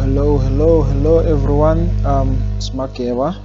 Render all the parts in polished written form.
Hello everyone. It's Makeba.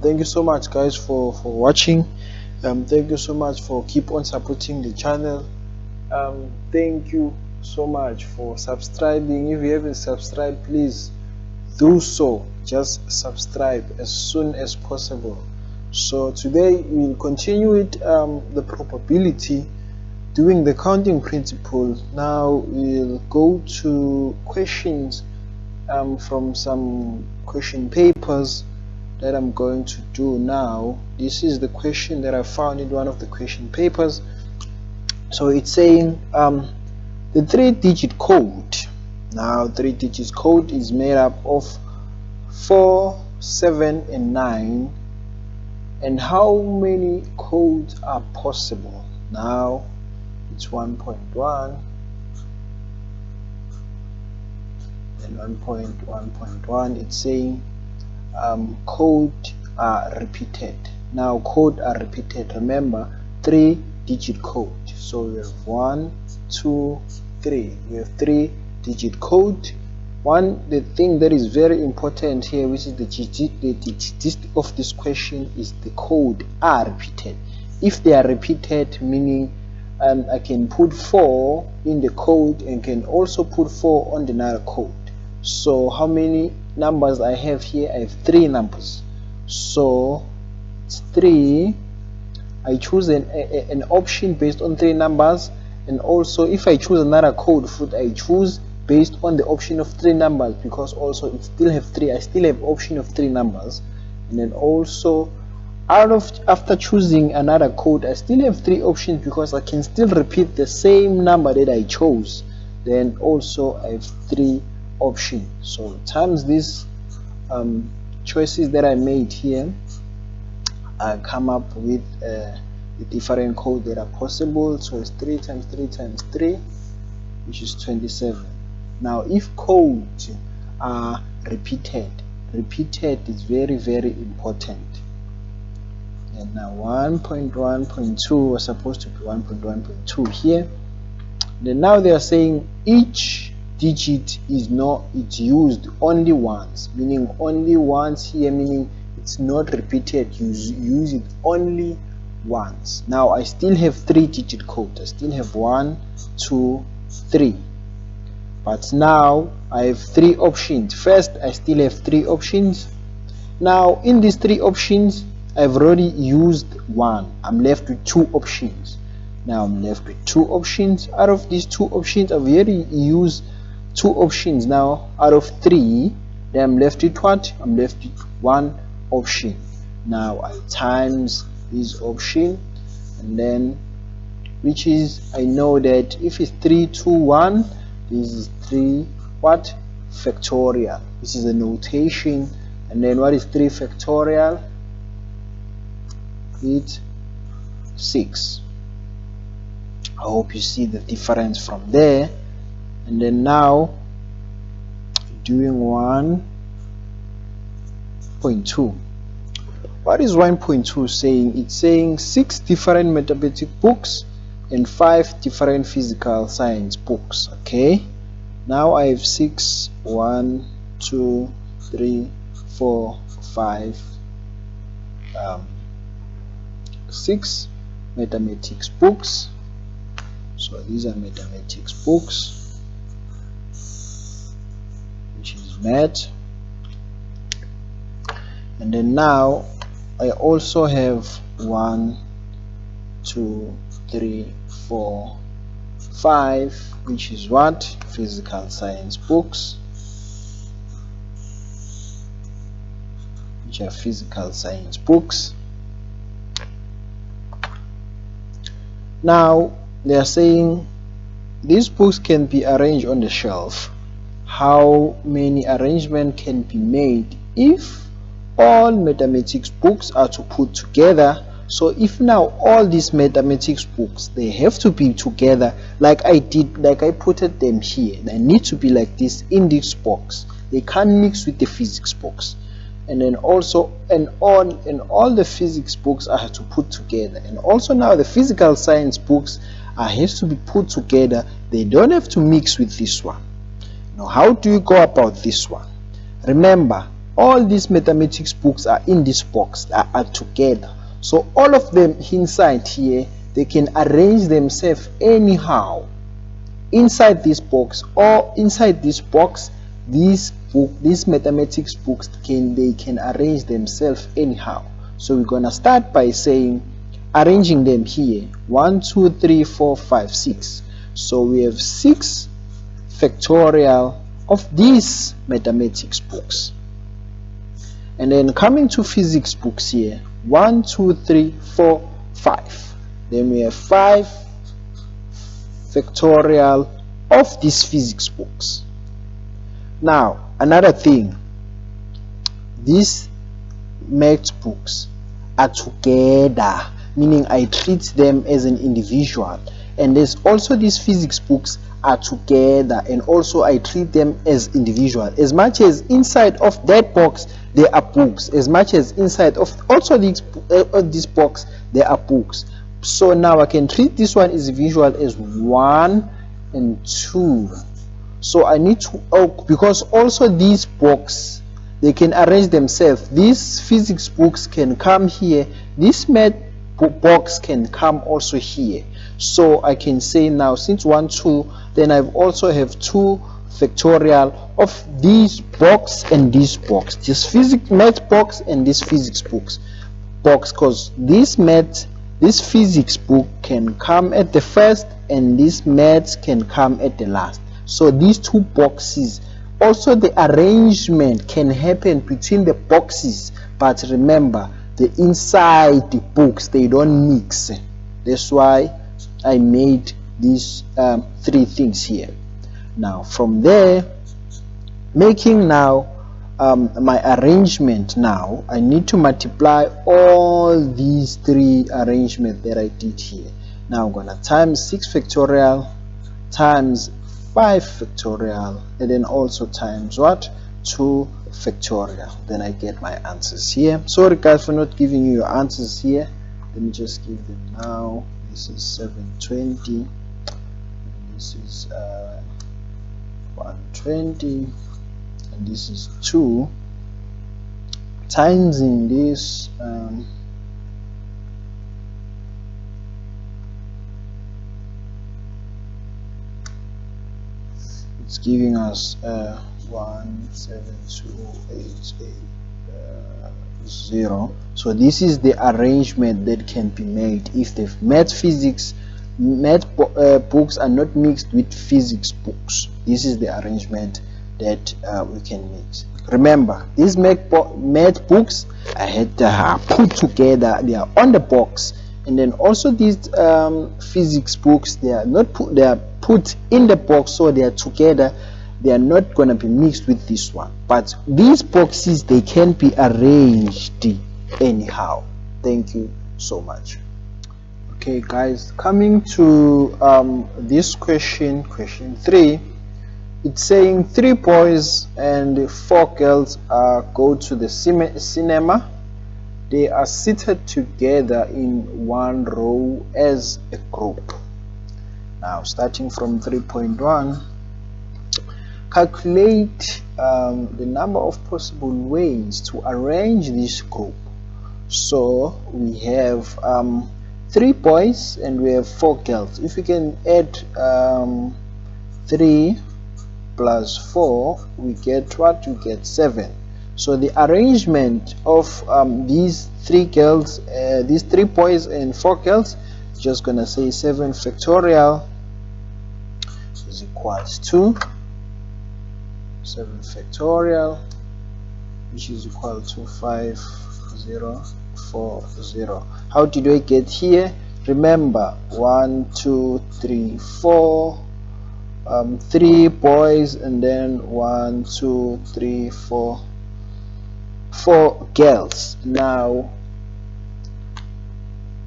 Thank you so much guys for watching. Thank you so much for keep on supporting the channel. Thank you so much for subscribing. If you haven't subscribed, please do so. Just subscribe as soon as possible. So today we'll continue with the probability, doing the counting principle. Now we'll go to questions from some question papers that I'm going to do now. This is the question that I found in one of the question papers. So it's saying the 3-digit code. Now 3-digit code is made up of 4, 7 and 9, and how many codes are possible? Now it's 1.1 and 1.1.1. it's saying code are repeated. Now code are repeated, remember 3-digit code, so we have 1, 2, 3. We have 3-digit code. The thing that is very important here, which is the gist of this question, is the code are repeated. If they are repeated, meaning I can put 4 in the code and can also put 4 on another code. So how many numbers I have here? I have 3 numbers, so it's 3. I choose an option based on 3 numbers, and also if I choose another code food, I choose based on the option of 3 numbers, because also it still have 3. I still have option of 3 numbers, and then also after choosing another code, I still have 3 options, because I can still repeat the same number that I chose. Then also I have 3 options. So times these choices that I made here, I come up with the different codes that are possible. So it's 3 times 3 times 3, which is 27. Now if codes are repeated is very important. And now 1.1.2 was supposed to be 1.1.2 here. Then now they are saying each digit is it's used only once, meaning only once here, meaning it's not repeated. You use it only once. Now I still have 3-digit code. I still have 1, 2, 3, but now I have 3 options. First, I still have 3 options. Now in these 3 options, I've already used 1. I'm left with 2 options. Now I'm left with 2 options. Out of these 2 options, I've already used 2 options. Now out of 3, then I'm left with what? I'm left with 1 option. Now I times this option, and then which is, I know that if it's 3, 2, 1, this is 3 what? Factorial. This is a notation. And then what is 3 factorial? It's 6. I hope you see the difference from there. And then now doing 1.2. What is 1.2 saying? It's saying 6 different mathematics books and 5 different physical science books. Okay, now I have 6, 1, 2, 3, 4, 5, 6 mathematics books. So these are mathematics books, which is math. And then now I also have 1, 2, 3, 4, 5, which is what? Physical science books, which are physical science books. Now they are saying these books can be arranged on the shelf. How many arrangements can be made if all mathematics books are to put together? So if now all these mathematics books, they have to be together like I did, like I put them here. They need to be like this in this box. They can't mix with the physics box. And then also all the physics books are to put together. And also now the physical science books has to be put together. They don't have to mix with this one. Now, how do you go about this one? Remember, all these mathematics books are in this box, are together. So all of them inside here, they can arrange themselves anyhow. Inside this box or inside this box, these mathematics books they can arrange themselves anyhow. So we're gonna start by saying arranging them here. 1 2 3 4 5 6. So we have 6 factorial of these mathematics books. And then coming to physics books here, 1 2 3 4 5. Then we have 5 factorial of these physics books. Now another thing, these math books are together, meaning I treat them as an individual, and there's also these physics books are together, and also I treat them as individual. As much as inside of that box there are books, as much as inside of also this box there are books. So now I can treat this one as individual as 1 and 2. So I need to, because also these books, they can arrange themselves. These physics books can come here, this math box can come also here. So I can say now, since 1 2, then I also have 2 factorial of this box and this box, this physics math box and this physics box, because this physics book can come at the first and this maths can come at the last. So these 2 boxes, also the arrangement can happen between the boxes, but remember, the inside the books, they don't mix. That's why I made these 3 things here. Now from there, making now my arrangement, now I need to multiply all these 3 arrangements that I did here. Now I'm gonna times 6 factorial times 5 factorial, and then also times what, 2 factorial. Then I get my answers here. Sorry guys for not giving you your answers here. Let me just give them now. This is 720, and this is 120, and this is 2 times in this it's giving us 17288 so this is the arrangement that can be made if the math books are not mixed with physics books. This is the arrangement that we can mix. Remember, these math books I had put together, they are on the box, and then also these physics books, they are not put, they are put in the box, so they are together. They are not going to be mixed with this one, but these boxes, they can be arranged anyhow. Thank you so much. Okay guys, coming to this question 3, it's saying 3 boys and 4 girls go to the cinema. They are seated together in one row as a group. Now starting from 3.1, calculate the number of possible ways to arrange this group. So we have 3 boys and we have 4 girls. If we can add 3 plus 4, we get what? We get 7. So the arrangement of these 3 girls, these 3 boys and 4 girls, just gonna say 7 factorial is equals to 7 factorial, which is equal to 5040. How did we get here? Remember, 1 2 3 4, 3 boys, and then 1 2 3 4 girls. Now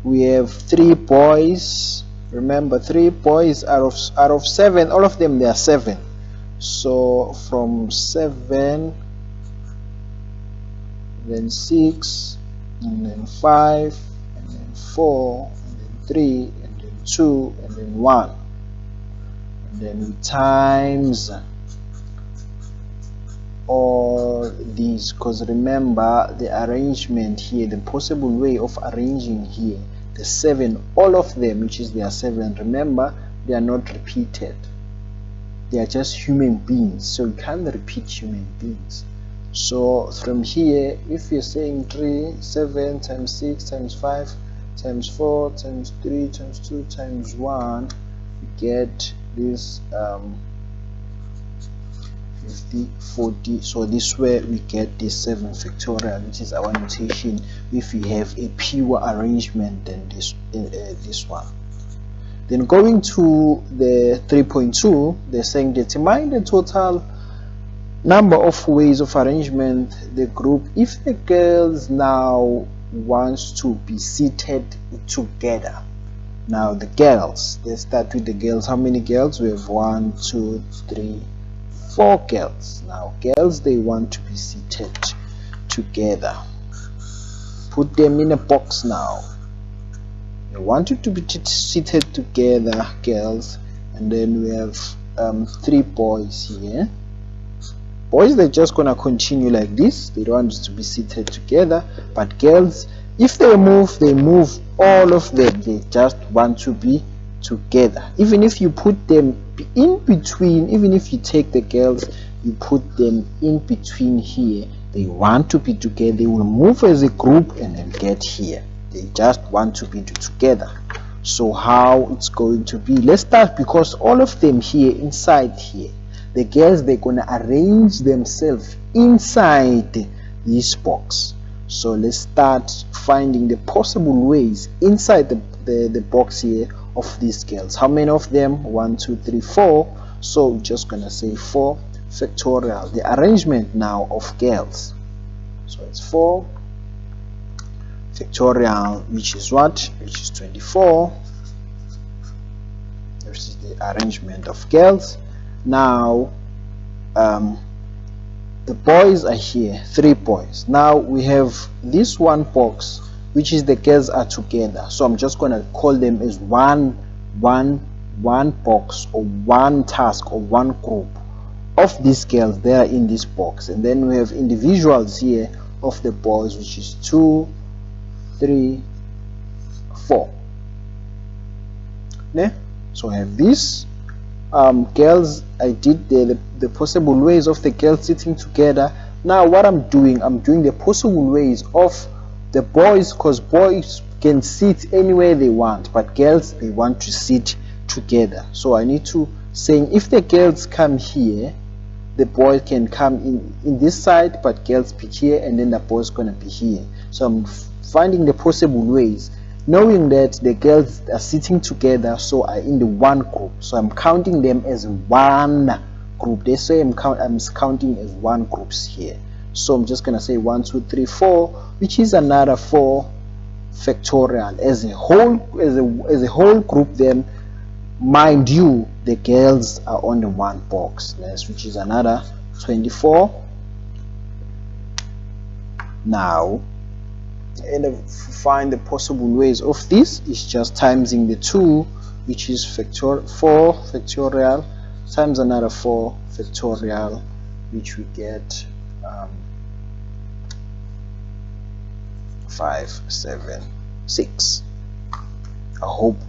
we have 3 boys. Remember, 3 boys out of 7, all of them, they are 7. So from 7, then 6, and then 5, and then 4, and then 3, and then 2, and then 1, and then we times all these, because remember the arrangement here, the possible way of arranging here, the 7, all of them, which is there are 7, remember they are not repeated, they are just human beings, so you can't repeat human beings. So from here, if you're saying 3, 7 times 6 times 5 times 4 times 3 times 2 times 1, you get this 50, 40. So this way we get this 7 factorial, which is our notation if we have a pure arrangement than this one. Then going to the 3.2, they're saying determine the total number of ways of arrangement the group if the girls now wants to be seated together. Now the girls, let's start with the girls. How many girls? We have 1, 2, 3, 4 girls. Now girls, they want to be seated together. Put them in a box now. They want you to be seated together, girls. And then we have 3 boys here. Boys, they're just gonna continue like this. They don't want to be seated together. But girls, if they move, all of them, they just want to be together. Even if you put them in between, even if you take the girls, you put them in between here, they want to be together. They will move as a group and then get here. They just want to be together. So how it's going to be, let's start, because all of them here inside here, the girls, they're gonna arrange themselves inside this box. So let's start finding the possible ways inside the box here of these girls. How many of them? 1, 2, 3, 4. So we're just gonna say 4 factorial, the arrangement now of girls. So it's 4 factorial, which is what? Which is 24. This is the arrangement of girls. Now the boys are here, 3 boys. Now we have this one box, which is the girls are together. So I'm just going to call them as one box, or one task, or one group of these girls. They are in this box. And then we have individuals here of the boys, which is 2, 3, 4. Yeah? So I have this girls. I did the possible ways of the girls sitting together. Now what I'm doing the possible ways of the boys, because boys can sit anywhere they want, but girls, they want to sit together. So I need to say, if the girls come here, the boys can come in this side, but girls be here, and then the boys gonna be here. So I'm finding the possible ways, knowing that the girls are sitting together, so are in the one group. So I'm counting them as one group. They say I'm counting as one groups here. So I'm just gonna say 1, 2, 3, 4, which is another 4 factorial as a whole group. Then mind you, the girls are on the one box, which is another 24. Now, and find the possible ways of this is just timesing the 2, which is 4 factorial times another 4 factorial, which we get 5, 7, 6.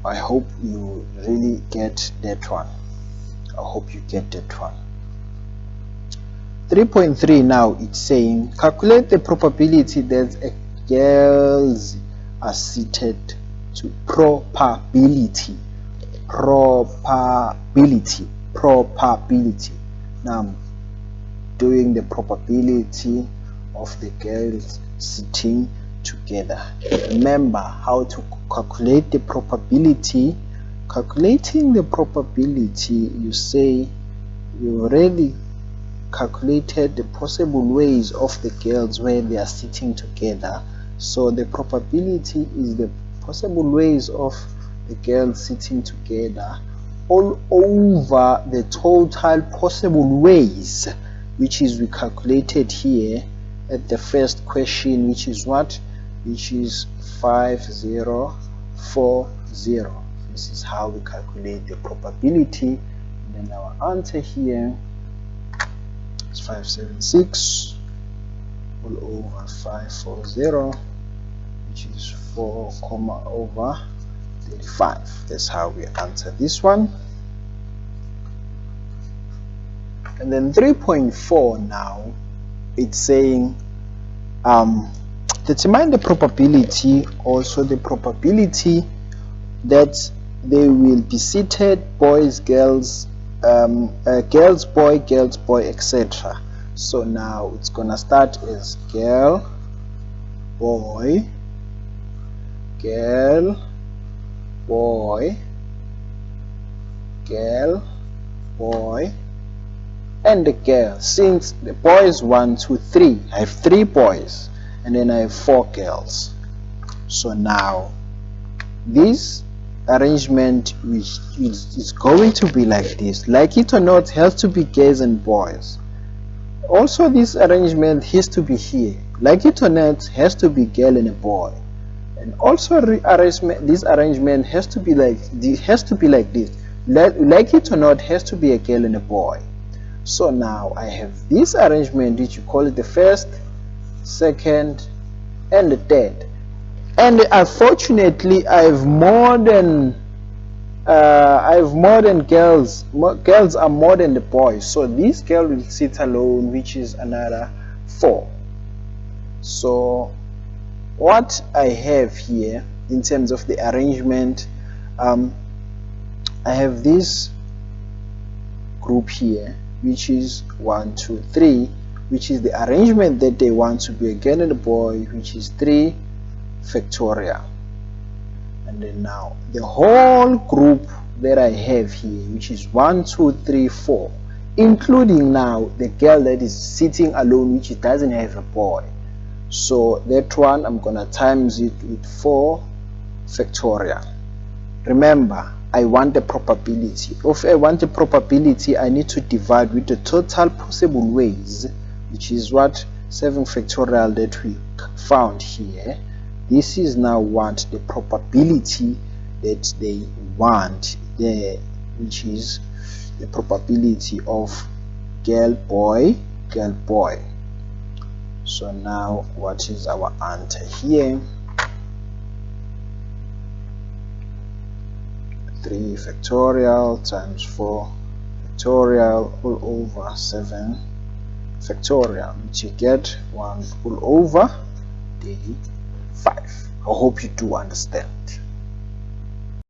I hope you really get that one. I hope you get that one. 3.3 now, it's saying calculate the probability that girls are seated to probability. Now I'm doing the probability of the girls sitting together. Remember how to calculate the probability. Calculating the probability, you say you already calculated the possible ways of the girls where they are sitting together. So the probability is the possible ways of the girls sitting together all over the total possible ways, which is we calculated here at the first question, which is what? Which is 5040. This is how we calculate the probability. And then our answer here It's 576 all over 540, which is 4 comma over 35. That's how we answer this one. And then 3.4 now, it's saying determine the probability, also the probability that they will be seated boys, girls, girls, boy, etc. So now it's gonna start as girl, boy, girl, boy, girl, boy, and the girl. Since the boys 1, 2, 3, I have 3 boys and then I have 4 girls. So now this arrangement, which is going to be like this, like it or not, has to be girls and boys. Also this arrangement has to be here, like it or not, has to be girl and a boy. And also this arrangement has to be like this, like it or not, has to be a girl and a boy. So now I have this arrangement, which you call it the first, second, and the third. And unfortunately, I have more than girls. Girls are more than the boys. So this girl will sit alone, which is another 4. So what I have here in terms of the arrangement, I have this group here, which is 1, 2, 3, which is the arrangement that they want to be a girl and a boy, which is 3 factorial. And then now the whole group that I have here, which is 1, 2, 3, 4, including now the girl that is sitting alone, which doesn't have a boy. So that one, I'm gonna times it with 4 factorial. Remember, I want the probability. If I want the probability, I need to divide with the total possible ways, which is what 7 factorial that we found here. This is now what the probability that they want there, which is the probability of girl, boy, girl, boy. So now what is our answer here? 3 factorial times 4 factorial all over 7 factorial, which you get 1 all over the 5. I hope you do understand.